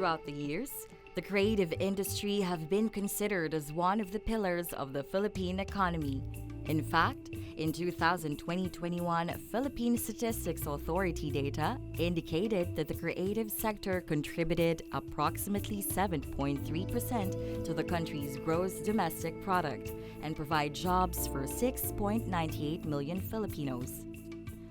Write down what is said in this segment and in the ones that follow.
Throughout the years, the creative industry have been considered as one of the pillars of the Philippine economy. In fact, in 2020-21 Philippine Statistics Authority data indicated that the creative sector contributed approximately 7.3% to the country's gross domestic product and provide jobs for 6.98 million Filipinos.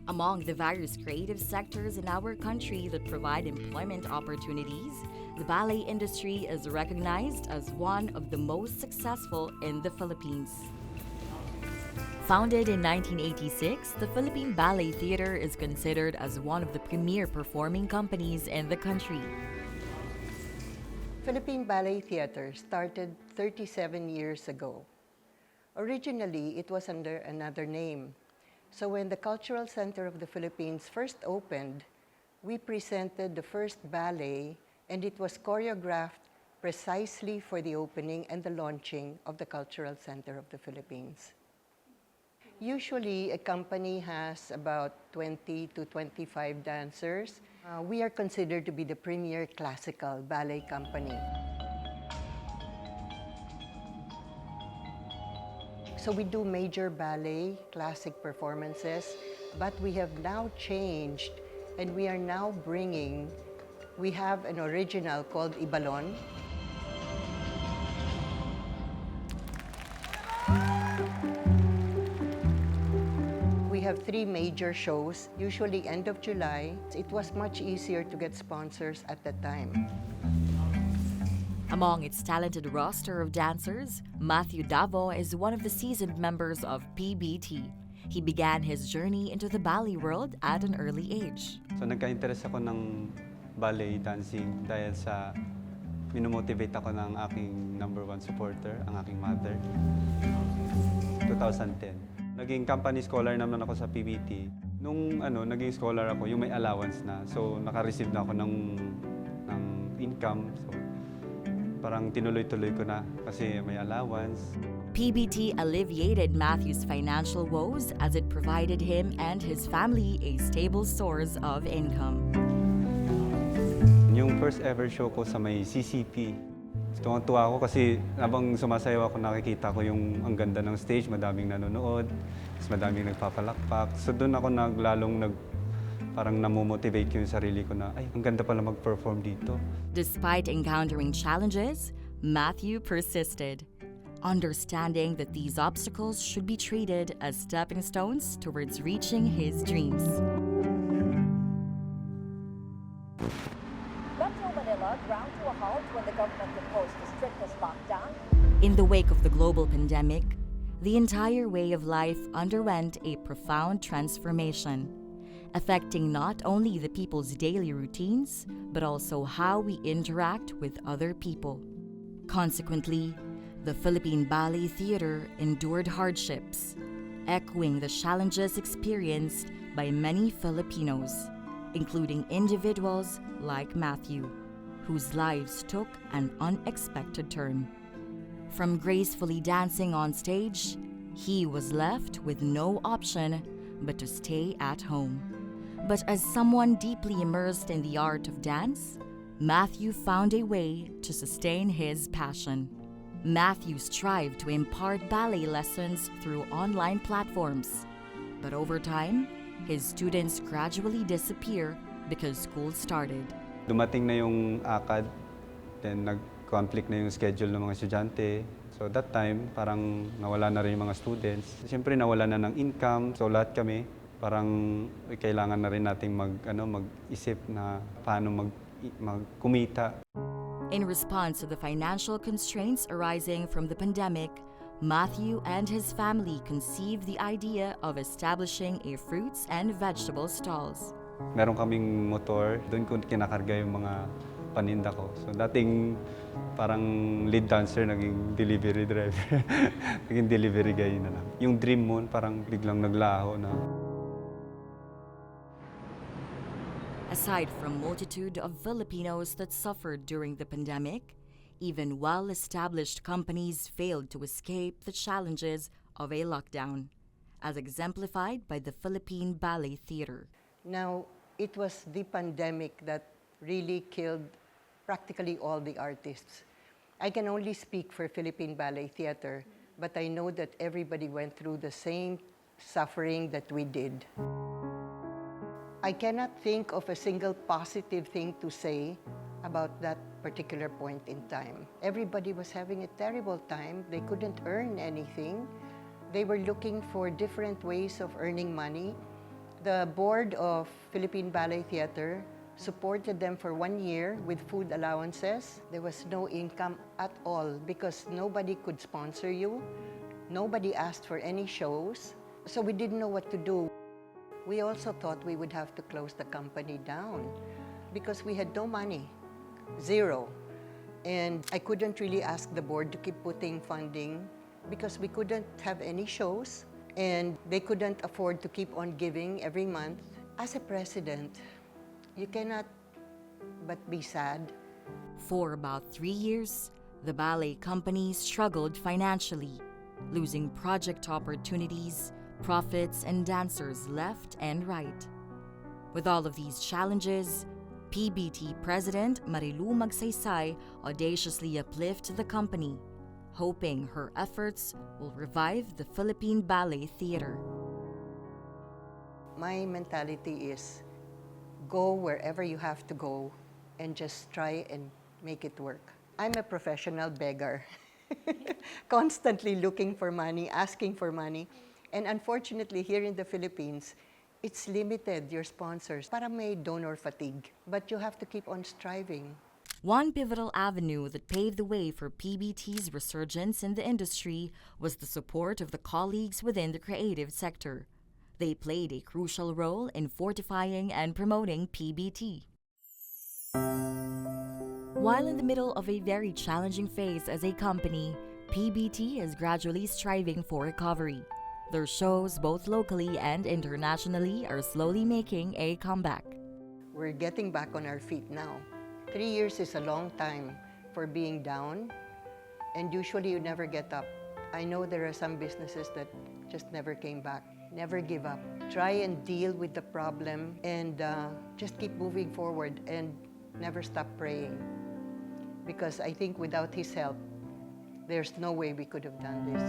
Among the various creative sectors in our country that provide employment opportunities, the ballet industry is recognized as one of the most successful in the Philippines. Founded in 1986, the Philippine Ballet Theatre is considered as one of the premier performing companies in the country. Philippine Ballet Theatre started 37 years ago. Originally, it was under another name. So when the Cultural Center of the Philippines first opened, we presented the first ballet, and it was choreographed precisely for the opening and the launching of the Cultural Center of the Philippines. Usually, a company has about 20 to 25 dancers. We are considered to be the premier classical ballet company. So we do major ballet, classic performances, but we have now changed, and we are now we have an original called Ibalon. We have 3 major shows, usually end of July. It was much easier to get sponsors at that time. Among its talented roster of dancers, Matthew Davo is one of the seasoned members of PBT. He began his journey into the ballet world at an early age. So nagka-interest ako ng ballet dancing dahil sa minomotivate ako ng aking #1 supporter, ang aking mother. 2010. Naging company scholar naman ako sa PBT. Nung naging scholar ako, yung may allowance na. So naka-receive na ako ng income. So parang tinuloy-tuloy ko na kasi may allowance. PBT alleviated Matthew's financial woes as it provided him and his family a stable source of income. Yung first ever show ko sa may CCP, tuwa ako kasi habang sumasayaw ako nakikita ko yung ang ganda ng stage, madaming nanonood, madaming nagpapalakpak. So doon ako parang namomotivate ko yung sarili ko na, ay, ang ganda pala mag-perform dito. Despite encountering challenges, Matthew persisted, understanding that these obstacles should be treated as stepping stones towards reaching his dreams. Metro Manila ground to a halt when the government imposed the strictest lockdown. In the wake of the global pandemic, the entire way of life underwent a profound transformation, affecting not only the people's daily routines, but also how we interact with other people. Consequently, the Philippine Ballet Theatre endured hardships, echoing the challenges experienced by many Filipinos, including individuals like Matthew, whose lives took an unexpected turn. From gracefully dancing on stage, he was left with no option but to stay at home. But as someone deeply immersed in the art of dance, Matthew found a way to sustain his passion. Matthew strived to impart ballet lessons through online platforms. But over time, his students gradually disappear because school started. Dumating na yung ACAD, then nag-conflict na yung schedule ng mga estudyante. So that time, parang nawala na rin yung mga students. Siyempre nawala na ng income, so lahat kami, parang kailangan na rin nating mag-isip na paano magkumita. In response to the financial constraints arising from the pandemic, Matthew and his family conceived the idea of establishing a fruits and vegetable stalls. Meron kaming motor, doon ko kinakarga yung mga paninda ko. So dating parang lead dancer, naging delivery driver. Naging delivery guy na lang. Yung dream mo, parang biglang naglaho na. Aside from multitude of Filipinos that suffered during the pandemic, even well-established companies failed to escape the challenges of a lockdown, as exemplified by the Philippine Ballet Theatre. Now, it was the pandemic that really killed practically all the artists. I can only speak for Philippine Ballet Theatre, but I know that everybody went through the same suffering that we did. I cannot think of a single positive thing to say about that particular point in time. Everybody was having a terrible time. They couldn't earn anything. They were looking for different ways of earning money. The board of Philippine Ballet Theatre supported them for 1 year with food allowances. There was no income at all because nobody could sponsor you. Nobody asked for any shows. So we didn't know what to do. We also thought we would have to close the company down because we had no money, zero. And I couldn't really ask the board to keep putting funding because we couldn't have any shows and they couldn't afford to keep on giving every month. As a president, you cannot but be sad. For about 3 years, the ballet company struggled financially, losing project opportunities, profits, and dancers left and right. With all of these challenges, PBT President Marilu Magsaysay audaciously uplifted the company, hoping her efforts will revive the Philippine Ballet Theatre. My mentality is go wherever you have to go and just try and make it work. I'm a professional beggar, constantly looking for money, asking for money. And unfortunately, here in the Philippines, it's limited, your sponsors. Parang may donor fatigue, but you have to keep on striving. One pivotal avenue that paved the way for PBT's resurgence in the industry was the support of the colleagues within the creative sector. They played a crucial role in fortifying and promoting PBT. While in the middle of a very challenging phase as a company, PBT is gradually striving for recovery. Their shows, both locally and internationally, are slowly making a comeback. We're getting back on our feet now. 3 years is a long time for being down, and usually you never get up. I know there are some businesses that just never came back. Never give up. Try and deal with the problem and just keep moving forward and never stop praying. Because I think without His help, there's no way we could have done this.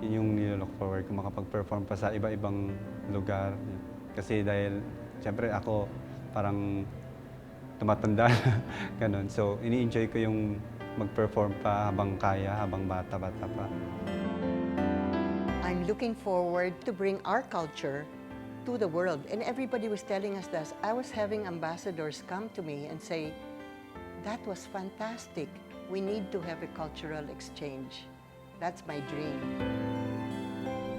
Yun yung nilolook forward ko, makapag-perform pa sa iba-ibang lugar. Kasi dahil, siyempre ako, parang tumatanda na, ganun. So, ini-enjoy ko yung mag-perform pa habang kaya, habang bata-bata pa. I'm looking forward to bring our culture to the world. And everybody was telling us this. I was having ambassadors come to me and say, that was fantastic. We need to have a cultural exchange. That's my dream.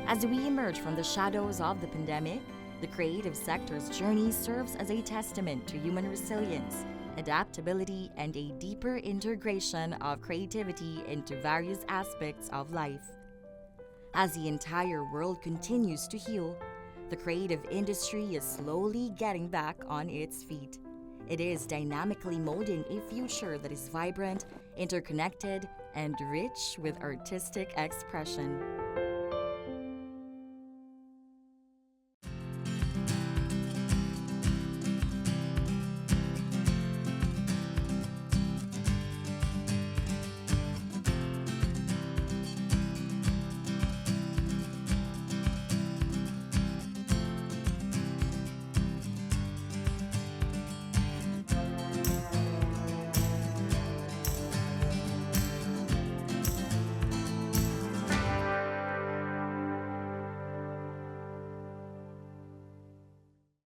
As we emerge from the shadows of the pandemic, the creative sector's journey serves as a testament to human resilience, adaptability, and a deeper integration of creativity into various aspects of life. As the entire world continues to heal, the creative industry is slowly getting back on its feet. It is dynamically molding a future that is vibrant, interconnected, and rich with artistic expression.